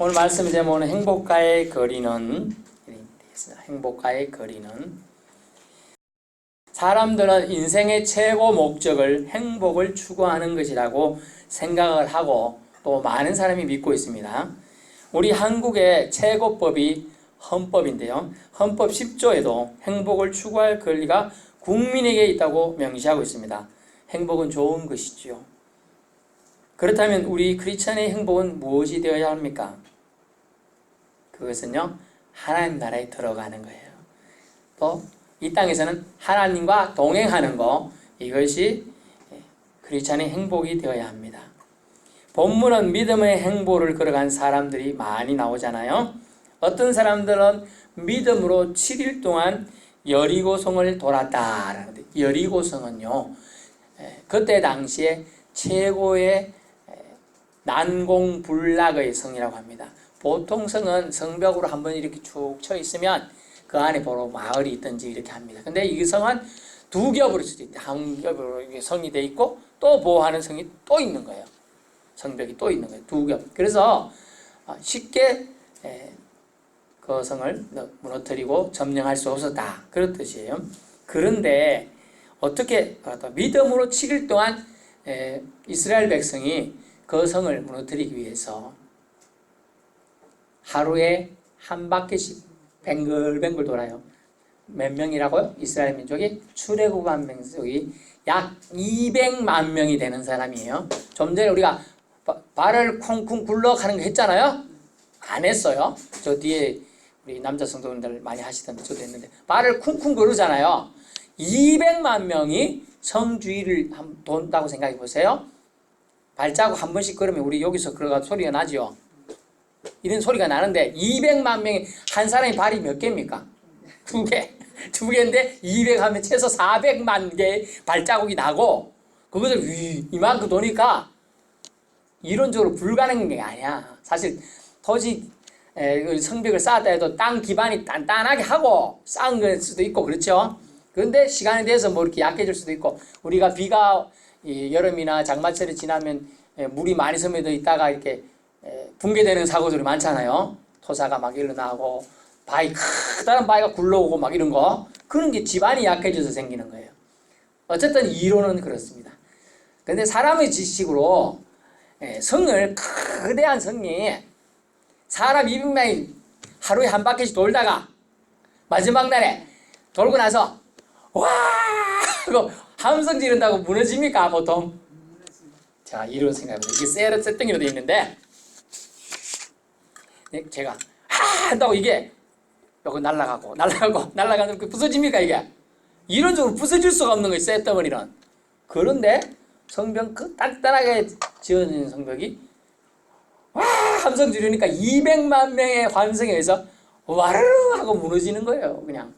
오늘 말씀의 제목은 행복과의 거리는, 행복과의 거리는. 사람들은 인생의 최고 목적을 행복을 추구하는 것이라고 생각을 하고 또 많은 사람이 믿고 있습니다. 우리 한국의 최고법이 헌법인데요. 헌법 10조에도 행복을 추구할 권리가 국민에게 있다고 명시하고 있습니다. 행복은 좋은 것이지요. 그렇다면 우리 크리스천의 행복은 무엇이 되어야 합니까? 그것은요, 하나님 나라에 들어가는 거예요. 또 이 땅에서는 하나님과 동행하는 것, 이것이 크리스천의 행복이 되어야 합니다. 본문은 믿음의 행보를 걸어간 사람들이 많이 나오잖아요. 어떤 사람들은 믿음으로 7일 동안 여리고성을 돌았다라는데, 여리고성은요, 그때 당시에 최고의 난공불락의 성이라고 합니다. 보통 성은 성벽으로 한번 이렇게 쭉 쳐 있으면 그 안에 바로 마을이 있든지 이렇게 합니다. 근데 이 성은 두 겹으로 수도 있다. 한 겹으로 성이 돼 있고 또 보호하는 성이 또 있는 거예요. 성벽이 또 있는 거예요. 두 겹. 그래서 쉽게 그 성을 무너뜨리고 점령할 수 없었다. 그런 뜻이에요. 그런데 어떻게 믿음으로 7일 동안 이스라엘 백성이 그 성을 무너뜨리기 위해서 하루에 한 바퀴씩 뱅글뱅글 돌아요. 몇 명이라고요? 이스라엘 민족이 출애굽한 민족이 약 200만 명이 되는 사람이에요. 좀 전에 우리가 발을 쿵쿵 굴러가는 거 했잖아요. 안 했어요. 저 뒤에 우리 남자 성도님들 많이 하시던데 저도 했는데 발을 쿵쿵 거르잖아요. 200만 명이 성주위를 돈다고 생각해 보세요. 발자국 한 번씩 걸으면 우리 여기서 걸어가 소리가 나죠. 이런 소리가 나는데 200만 명이 한 사람이 발이 몇 개입니까? 두 개. 두 개인데 200 하면 최소 400만 개의 발자국이 나고 그것을 이만큼 도니까 이론적으로 불가능한 게 아니야. 사실 토지 성벽을 쌓았다 해도 땅 기반이 단단하게 하고 쌓은 걸 수도 있고 그렇죠. 그런데 시간에 대해서 뭐 이렇게 약해질 수도 있고 우리가 비가 여름이나 장마철이 지나면 물이 많이 스며져 있다가 이렇게 붕괴되는 사고들이 많잖아요. 토사가 막 일어나고 커다란 바위가 굴러오고 막 이런 거. 그런 게 지반이 약해져서 생기는 거예요. 어쨌든 이론은 그렇습니다. 근데 사람의 지식으로 성을 거대한 성이 사람 200명이 하루에 한 바퀴씩 돌다가 마지막 날에 돌고 나서 와 하고 함성 지른다고 무너집니까 보통? 자, 이런 생각입니다. 이게 세팅으로 되어 있는데 제가 한다고 이게 요거 날아가면 부서집니까 이게? 이론적으로 부서질 수가 없는 거예요. 쇳덩어리는. 그런데 성벽 그 단단하게 지어진 성벽이 와 함성 지르니까 200만 명의 환성에 의해서 와르르 하고 무너지는 거예요. 그냥.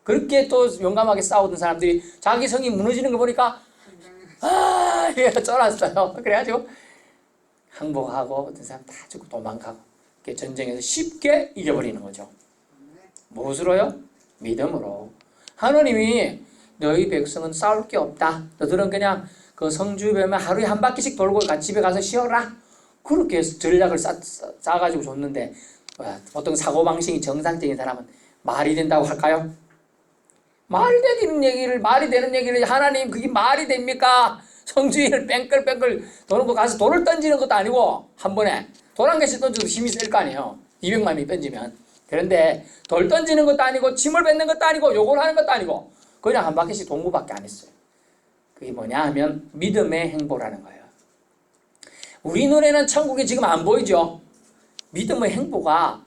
그렇게 또 용감하게 싸우던 사람들이 자기 성이 무너지는 거 보니까 이게 쫄았어요. 그래가지고 항복하고 어떤 사람 다 죽고 도망가고 전쟁에서 쉽게 이겨버리는 거죠. 무엇으로요? 믿음으로. 하나님이 너희 백성은 싸울 게 없다. 너들은 그냥 그 성주변에 하루에 한 바퀴씩 돌고 집에 가서 쉬어라. 그렇게 전략을 짜가지고 줬는데 보통 사고방식이 정상적인 사람은 말이 된다고 할까요? 말이 되는 얘기를 하나님 그게 말이 됩니까? 성주위를 뺑글뺑글 도는 거 가서 돌을 던지는 것도 아니고 한 번에 돌 한 개씩 던져도 힘이 셀 거 아니에요. 200만 명이 던지면. 그런데 돌 던지는 것도 아니고 침을 뱉는 것도 아니고 요걸 하는 것도 아니고 그냥 한 바퀴씩 동무밖에 안 했어요. 그게 뭐냐 하면 믿음의 행보라는 거예요. 우리 눈에는 천국이 지금 안 보이죠. 믿음의 행보가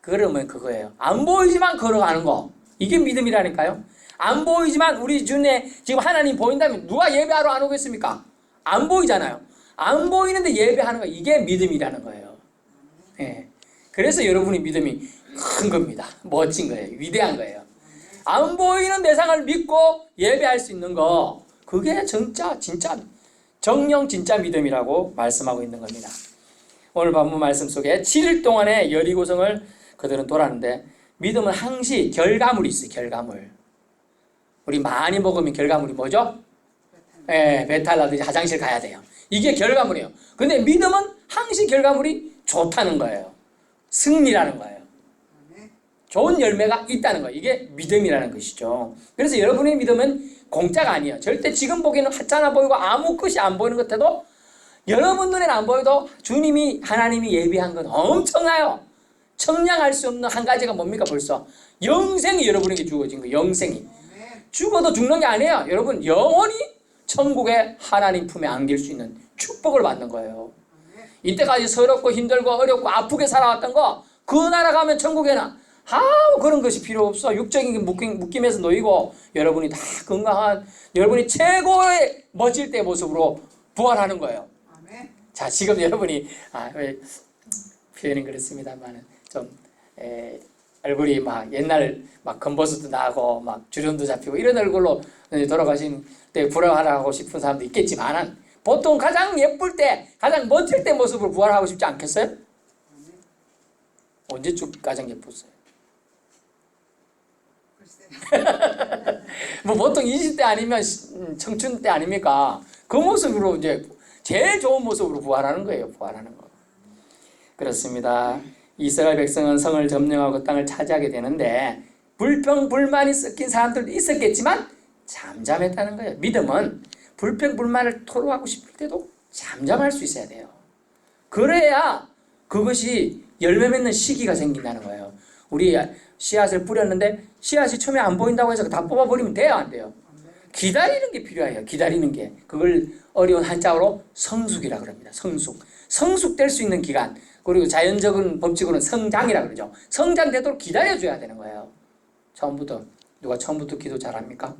그러면 그거예요. 안 보이지만 걸어가는 거. 이게 믿음이라니까요. 안 보이지만 우리 눈에 지금 하나님 보인다면 누가 예배하러 안 오겠습니까? 안 보이잖아요. 안 보이는데 예배하는 거 이게 믿음이라는 거예요. 예. 그래서 여러분의 믿음이 큰 겁니다. 멋진 거예요. 위대한 거예요. 안 보이는 대상을 믿고 예배할 수 있는 거 그게 진짜 정령 진짜 믿음이라고 말씀하고 있는 겁니다. 오늘 본문 말씀 속에 7일 동안의 여리고성을 그들은 돌았는데 믿음은 항시 결과물이 있어요. 결과물. 우리 많이 먹으면 결과물이 뭐죠? 배탈 나든지 화장실 가야 돼요. 이게 결과물이에요. 근데 믿음은 항시 결과물이 좋다는 거예요. 승리라는 거예요. 좋은 열매가 있다는 거예요. 이게 믿음이라는 것이죠. 그래서 여러분의 믿음은 공짜가 아니에요. 절대 지금 보기에는 하찮아 보이고 아무 것이 안 보이는 것 같아도 여러분 눈에는 안 보여도 주님이 하나님이 예비한 건 엄청나요. 청량할 수 없는 한 가지가 뭡니까? 벌써 영생이 여러분에게 주어진 거예요. 영생이. 죽어도 죽는 게 아니에요. 여러분 영원히 천국의 하나님 품에 안길 수 있는 축복을 받는 거예요. 이때까지 서럽고 힘들고 어렵고 아프게 살아왔던 거 그 나라 가면 천국에는 아무 그런 것이 필요 없어. 육적인 묶임에서 놓이고 여러분이 다 건강한 여러분이 최고의 멋질 때의 모습으로 부활하는 거예요. 자, 지금 여러분이 왜 표현이 그렇습니다만은 좀 얼굴이 막 옛날 막 검버섯도 나고 막 주름도 잡히고 이런 얼굴로 돌아가신 때 부활하고 싶은 사람도 있겠지만은 보통 가장 예쁠 때, 가장 멋질 때 모습으로 부활하고 싶지 않겠어요? 언제쯤 가장 예뻤어요? 뭐 보통 20대 아니면 청춘 때 아닙니까? 그 모습으로 이제 제일 좋은 모습으로 부활하는 거예요. 부활하는 거. 그렇습니다. 이스라엘 백성은 성을 점령하고 땅을 차지하게 되는데 불평 불만이 섞인 사람들도 있었겠지만 잠잠했다는 거예요. 믿음은 불평 불만을 토로하고 싶을 때도 잠잠할 수 있어야 돼요. 그래야 그것이 열매 맺는 시기가 생긴다는 거예요. 우리 씨앗을 뿌렸는데 씨앗이 처음에 안 보인다고 해서 다 뽑아버리면 돼요? 안 돼요? 기다리는 게 필요해요. 기다리는 게. 그걸 어려운 한자어로 성숙이라고 그럽니다. 성숙. 성숙될 수 있는 기간. 그리고 자연적인 법칙으로는 성장이라고 그러죠. 성장되도록 기다려줘야 되는 거예요. 처음부터. 누가 처음부터 기도 잘합니까?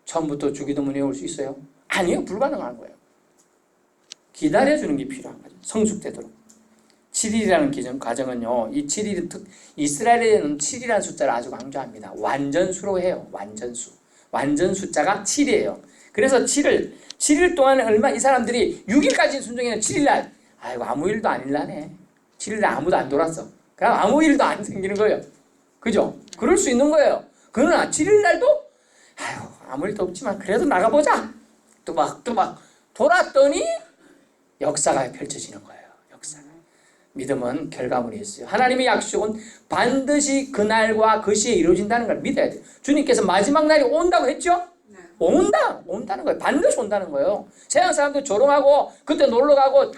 처음부터 주기도문 외울 수 있어요? 아니요. 불가능한 거예요. 기다려주는 게 필요한 거죠. 성숙되도록. 7일이라는 과정은요. 이 7일은 이스라엘에는 7이라는 숫자를 아주 강조합니다. 완전수로 해요. 완전수. 완전 숫자가 7이에요. 그래서 7일 동안 이 사람들이 6일까지 순종해는 7일날 아이고 아무 일도 안 일나네. 7일날 아무도 안 돌았어. 그럼 아무 일도 안 생기는 거예요. 그죠? 그럴 수 있는 거예요. 그러나 7일날도 아이고 아무 일도 없지만 그래도 나가보자. 또 막 돌았더니 역사가 펼쳐지는 거예요. 역사가. 믿음은 결과물이 있어요. 하나님의 약속은 반드시 그날과 그 시에 이루어진다는 걸 믿어야 돼요. 주님께서 마지막 날이 온다고 했죠? 네. 온다는 거예요. 반드시 온다는 거예요. 세상 사람들 조롱하고 그때 놀러 가고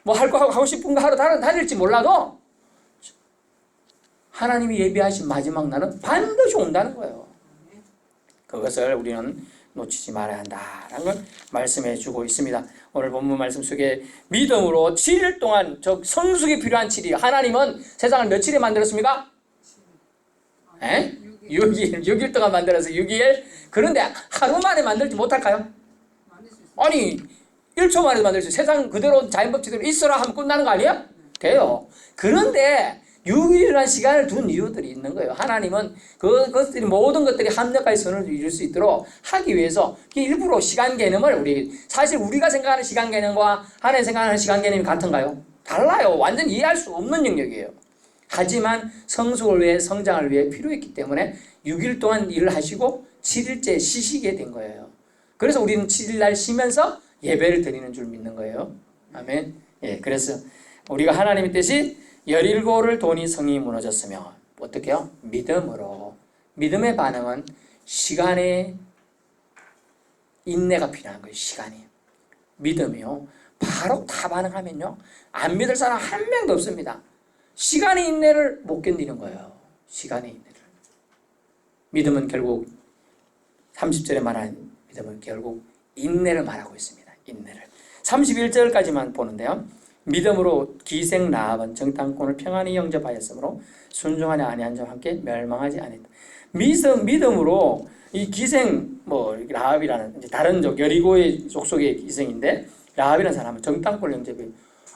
뭐 할 거 하고 싶은 거 하러 다닐지 몰라도 하나님이 예비하신 마지막 날은 반드시 온다는 거예요. 그것을 우리는 놓치지 말아야 한다라는 걸 말씀해 주고 있습니다. 오늘 본문 말씀 속에 믿음으로 7일 동안 성숙이 필요한 7일. 하나님은 세상을 며칠에 만들었습니까? 6일 동안 만들어서 6일. 그런데 하루 만에 만들지 못할까요? 아니 1초 만에 만들 수 있어요. 세상 그대로 자연법칙대로 있어라 하면 끝나는 거 아니에요? 돼요. 그런데 6일이라는 시간을 둔 이유들이 있는 거예요. 하나님은 그것들이 모든 것들이 합력하여 선을 이룰 수 있도록 하기 위해서 일부러 시간 개념을 사실 우리가 생각하는 시간 개념과 하나님 생각하는 시간 개념이 같은가요? 달라요. 완전 이해할 수 없는 영역이에요. 하지만 성숙을 위해 성장을 위해 필요했기 때문에 6일 동안 일을 하시고 7일째 쉬시게 된 거예요. 그래서 우리는 7일날 쉬면서 예배를 드리는 줄 믿는 거예요. 아멘. 예, 그래서 우리가 하나님의 뜻이 17을 도니 성이 무너졌으며 어떻게요? 믿음으로. 믿음의 반응은 시간의 인내가 필요한 거예요. 시간이. 믿음이요. 바로 다 반응하면요. 안 믿을 사람 한 명도 없습니다. 시간의 인내를 못 견디는 거예요. 시간의 인내를. 믿음은 결국 30절에 말한 믿음은 결국 인내를 말하고 있습니다. 인내를. 31절까지만 보는데요. 믿음으로 기생 라합은 정탐꾼을 평안히 영접하였으므로 순종하지 아니한 자와 함께 멸망하지 아니했다. 믿음으로 이 기생 라합이라는 이제 다른 여리고의 족속의 기생인데 라합이라는 사람은 정탐꾼을 영접해요.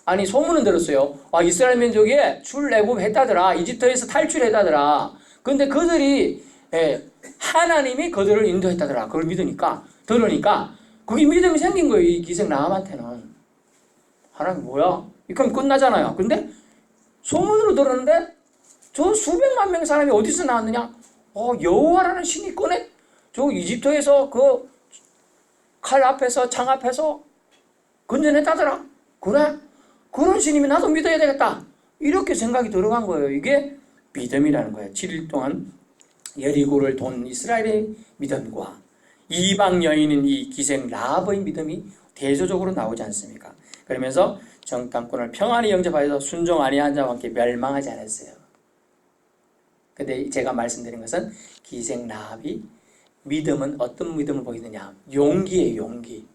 아니 소문은 들었어요. 이스라엘 민족이 출애굽했다더라. 이집트에서 탈출했다더라. 근데 그들이 하나님이 그들을 인도했다더라. 그걸 들으니까 그게 믿음이 생긴 거예요. 이 기생 라합한테는. 하나님 뭐야? 그럼 끝나잖아요. 근데 소문으로 들었는데 저 수백만 명의 사람이 어디서 나왔느냐? 여호와라는 신이 저 이집트에서 그 칼 앞에서 창 앞에서 건져냈다더라. 그래? 그런 신임이 나도 믿어야 되겠다. 이렇게 생각이 들어간 거예요. 이게 믿음이라는 거예요. 7일 동안 여리고를 돈 이스라엘의 믿음과 이방 여인인 이 기생 라합의 믿음이 대조적으로 나오지 않습니까? 그러면서 정탐꾼을 평안히 영접하여서 순종 아니한 자와 함께 멸망하지 않았어요. 근데 제가 말씀드린 것은 기생 라합이 믿음은 어떤 믿음을 보이느냐? 용기예요, 용기.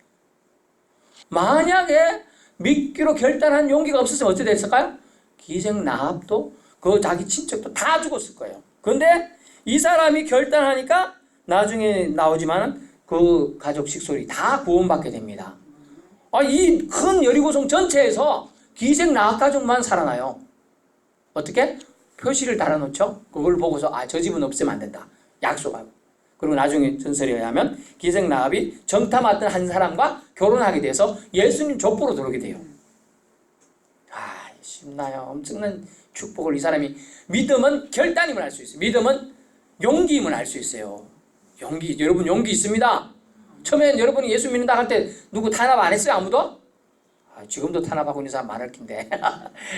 만약에 믿기로 결단한 용기가 없었으면 어떻게 됐을까요? 기생 라합도 그 자기 친척도 다 죽었을 거예요. 근데 이 사람이 결단하니까 나중에 나오지만 그 가족 식솔이 다 구원받게 됩니다. 이 큰 여리고성 전체에서 기생 라합 가족만 살아나요. 어떻게? 표시를 달아놓죠. 그걸 보고서 저 집은 없애면 안 된다. 약속하고. 그리고 나중에 전설에 의하면 기생 라합이 정탐 왔던 한 사람과 결혼하게 돼서 예수님 족보로 들어오게 돼요. 쉽나요? 엄청난 축복을 이 사람이 믿음은 결단임을 알 수 있어요. 믿음은 용기임을 알 수 있어요. 용기. 여러분 용기 있습니다. 처음엔 여러분이 예수 믿는다 할 때 누구 탄압 안 했어요? 아무도? 지금도 탄압하고 있는 사람 많을 텐데.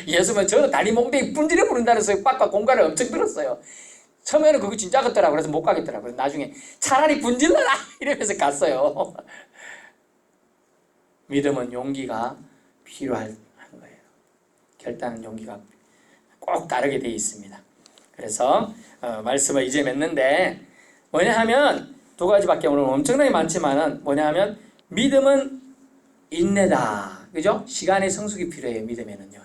예수는 저 다리 몽둥이 뿜질러 부른다는 소리 빡빡 공갈을 엄청 들었어요. 처음에는 그거 진짜 같더라고요. 그래서 못 가겠더라고요. 나중에 차라리 분질러라 이러면서 갔어요. 믿음은 용기가 필요한 거예요. 결단은 용기가 꼭 따르게 되어 있습니다. 그래서 말씀을 이제 맺는데 뭐냐 하면 두 가지밖에 오늘 엄청나게 많지만은 뭐냐 하면 믿음은 인내다. 그죠? 시간의 성숙이 필요해요. 믿음에는요.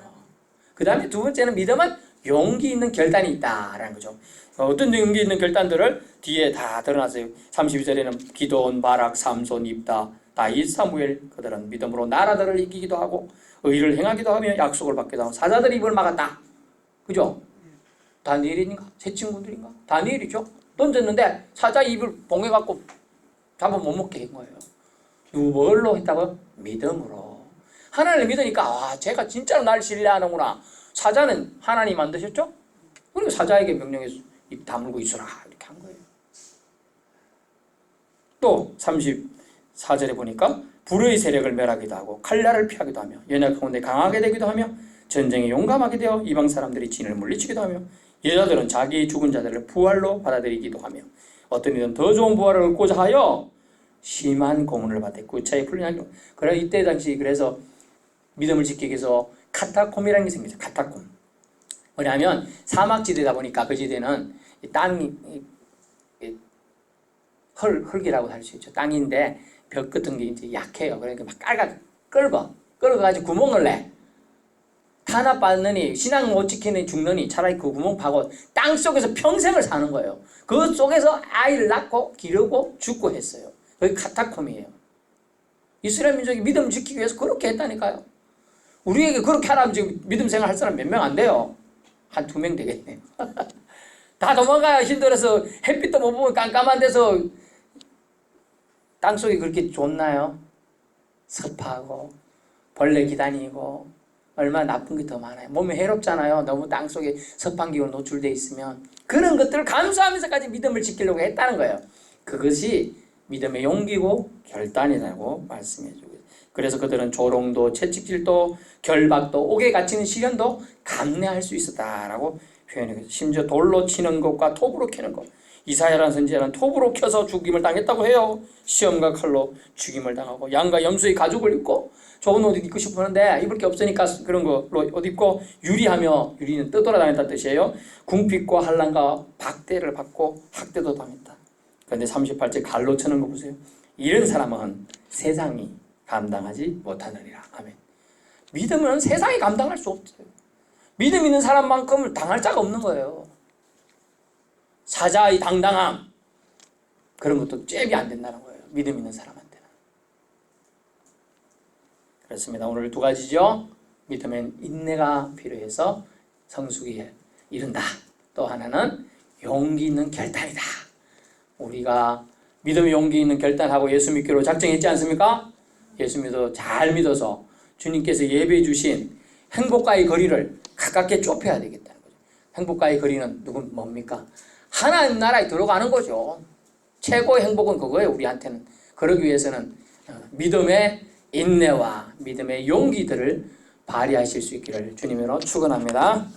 그 다음에 두 번째는 믿음은 용기 있는 결단이 있다라는 거죠. 어떤 용기 있는 결단들을 뒤에 다 드러났어요. 32절에는 기도온, 바락, 삼손, 입다, 다윗, 사무엘 그들은 믿음으로 나라들을 이기기도 하고 의를 행하기도 하며 약속을 받기도 하고 사자들이 입을 막았다. 그죠? 다니엘인가? 세 친구들인가? 다니엘이죠. 던졌는데 사자 입을 봉해갖고 잡아 못 먹게 한 거예요. 뭘로 했다고요? 믿음으로. 하나님을 믿으니까 제가 진짜로 날 신뢰하는구나. 사자는 하나님 만드셨죠? 그리고 사자에게 명령해서 입 다물고 있어라 이렇게 한 거예요. 또 34절에 보니까 불의 세력을 멸하기도 하고 칼날을 피하기도 하며 연약 가운데 강하게 되기도 하며 전쟁에 용감하게 되어 이방 사람들이 진을 물리치기도 하며 여자들은 자기 죽은 자들을 부활로 받아들이기도 하며 어떤 이는 더 좋은 부활을 얻고자 하여 심한 고문을 받되 구차에 풀리나요. 그래 이때 당시 그래서 믿음을 지키기 위해서 카타콤이라는 게 생겼어요. 카타콤. 뭐냐면 사막지대다 보니까 그 지대는 땅이 흙이라고 할 수 있죠. 땅인데 벽 같은 게 이제 약해요. 그러니까 막 끓어가지고 구멍을 내. 탄압받느니 신앙 못 지키는 죽느니 차라리 그 구멍 파고 땅 속에서 평생을 사는 거예요. 그 속에서 아이를 낳고 기르고 죽고 했어요. 그게 카타콤이에요. 이스라엘 민족이 믿음 지키기 위해서 그렇게 했다니까요. 우리에게 그렇게 하라면 지금 믿음 생활 할 사람 몇 명 안 돼요. 한 2명 되겠네요. 다 도망가야 힘들어서 햇빛도 못 보면 깜깜한 데서 땅속이 그렇게 좋나요? 습하고 벌레 기다리고 얼마나 나쁜 게 더 많아요. 몸에 해롭잖아요. 너무 땅속에 습한 기운 노출되어 있으면 그런 것들을 감수하면서까지 믿음을 지키려고 했다는 거예요. 그것이 믿음의 용기고 결단이라고 말씀해 주고 있어요. 그래서 그들은 조롱도 채찍질도 결박도 옥에 갇히는 시련도 감내할 수 있었다라고 표현해요. 심지어 돌로 치는 것과 톱으로 캐는 것. 이사야라는 선지자는 톱으로 켜서 죽임을 당했다고 해요. 시험과 칼로 죽임을 당하고 양과 염소의 가죽을 입고 좋은 옷 입고 싶었는데 입을 게 없으니까 그런 거로 옷 입고 유리하며 유리는 떠돌아다녔다는 뜻이에요. 궁핍과 환난과 박대를 받고 학대도 당했다. 그런데 38절 갈로 쳐는 거 보세요. 이런 사람은 세상이 감당하지 못하느니라. 아멘. 믿음은 세상이 감당할 수 없어요. 믿음 있는 사람만큼 당할 자가 없는 거예요. 사자의 당당함 그런 것도 잽이 안 된다는 거예요. 믿음 있는 사람한테는. 그렇습니다. 오늘 두 가지죠. 믿음엔 인내가 필요해서 성숙에 이른다. 또 하나는 용기 있는 결단이다. 우리가 믿음의 용기 있는 결단하고 예수 믿기로 작정했지 않습니까? 예수 믿어 잘 믿어서 주님께서 예배해 주신 행복과의 거리를 가깝게 좁혀야 되겠다는 거죠. 행복과의 거리는 누군 뭡니까? 하나님 나라에 들어가는 거죠. 최고의 행복은 그거예요. 우리한테는. 그러기 위해서는 믿음의 인내와 믿음의 용기들을 발휘하실 수 있기를 주님으로 축원합니다.